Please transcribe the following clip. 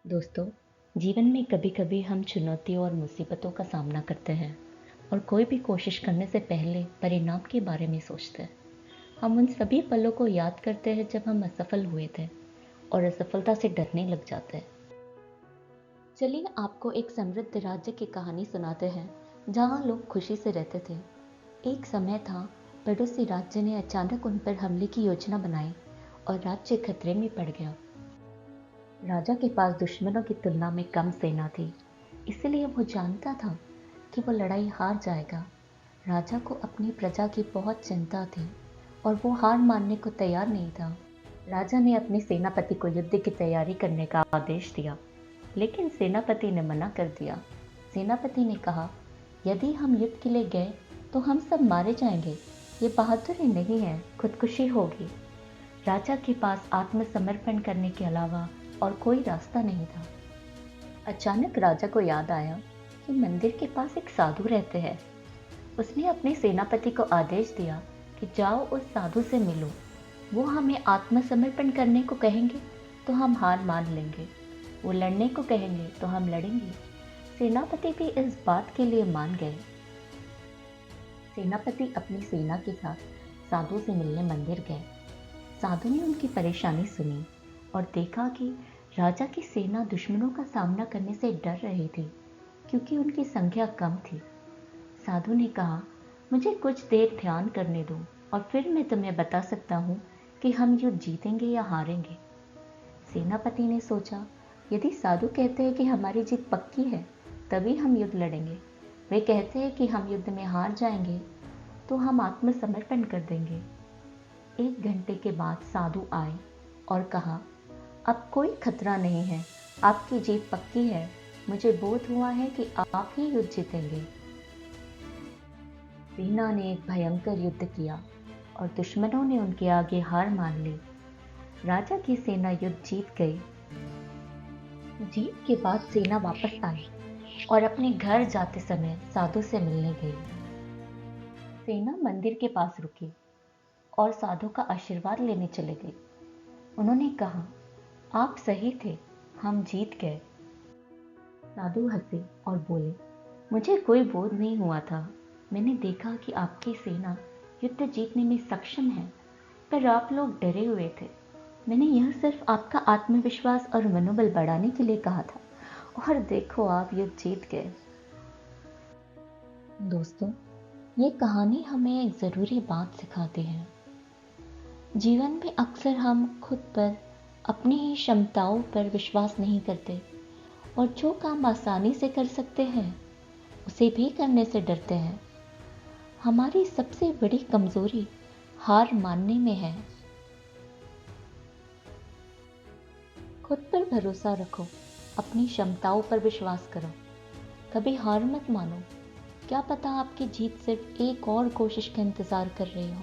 दोस्तों, जीवन में कभी कभी हम चुनौतियों और मुसीबतों का सामना करते हैं और कोई भी कोशिश करने से पहले परिणाम के बारे में सोचते हैं। हम उन सभी पलों को याद करते हैं जब हम असफल हुए थे और असफलता से डरने लग जाते हैं। चलिए आपको एक समृद्ध राज्य की कहानी सुनाते हैं जहाँ लोग खुशी से रहते थे। एक समय था, पड़ोसी राज्य ने अचानक उन पर हमले की योजना बनाई और राज्य खतरे में पड़ गया। राजा के पास दुश्मनों की तुलना में कम सेना थी, इसलिए वो जानता था कि वो लड़ाई हार जाएगा। राजा को अपनी प्रजा की बहुत चिंता थी और वो हार मानने को तैयार नहीं था। राजा ने अपने सेनापति को युद्ध की तैयारी करने का आदेश दिया, लेकिन सेनापति ने मना कर दिया। सेनापति ने कहा, यदि हम युद्ध के लिए गए तो हम सब मारे जाएंगे। ये बहादुरी नहीं है, खुदकुशी होगी। राजा के पास आत्मसमर्पण करने के अलावा और कोई रास्ता नहीं था। अचानक राजा को याद आया कि मंदिर के पास एक साधु रहते हैं। उसने अपने सेनापति को आदेश दिया कि जाओ उस साधु से मिलो। वो हमें आत्मसमर्पण करने को कहेंगे तो हम हार मान लेंगे, वो लड़ने को कहेंगे तो हम लड़ेंगे। सेनापति भी इस बात के लिए मान गए। सेनापति अपनी सेना के साथ साधु से मिलने मंदिर गए। साधु ने उनकी परेशानी सुनी और देखा कि राजा की सेना दुश्मनों का सामना करने से डर रही थी क्योंकि उनकी संख्या कम थी। साधु ने कहा, मुझे कुछ देर ध्यान करने दो और फिर मैं तुम्हें बता सकता हूँ कि हम युद्ध जीतेंगे या हारेंगे। सेनापति ने सोचा, यदि साधु कहते हैं कि हमारी जीत पक्की है तभी हम युद्ध लड़ेंगे, वे कहते हैं कि हम युद्ध में हार जाएंगे तो हम आत्मसमर्पण कर देंगे। 1 घंटे के बाद साधु आए और कहा, अब कोई खतरा नहीं है, आपकी जीत पक्की है। मुझे बोध हुआ है कि आप ही युद्ध जीतेंगे। सेना ने एक भयंकर युद्ध किया और दुश्मनों ने उनके आगे हार मान ली। राजा की सेना युद्ध जीत गई। जीत के बाद सेना वापस आई और अपने घर जाते समय साधु से मिलने गई। सेना मंदिर के पास रुकी और साधु का आशीर्वाद लेने चले गए। उन्होंने कहा, आप सही थे, हम जीत गए। साधु हंसे और बोले, मुझे कोई बोध नहीं हुआ था। मैंने देखा कि आपकी सेना युद्ध जीतने में सक्षम है, पर आप लोग डरे हुए थे। मैंने यह सिर्फ आपका आत्मविश्वास और मनोबल बढ़ाने के लिए कहा था, और देखो आप युद्ध जीत गए। दोस्तों, ये कहानी हमें एक ज़रूरी बात सिखाती है। जीवन में अक्सर हम खुद पर, अपनी ही क्षमताओं पर विश्वास नहीं करते और जो काम आसानी से कर सकते हैं उसे भी करने से डरते हैं। हमारी सबसे बड़ी कमजोरी हार मानने में है। खुद पर भरोसा रखो, अपनी क्षमताओं पर विश्वास करो, कभी हार मत मानो। क्या पता आपकी जीत सिर्फ एक और कोशिश का इंतजार कर रही हो।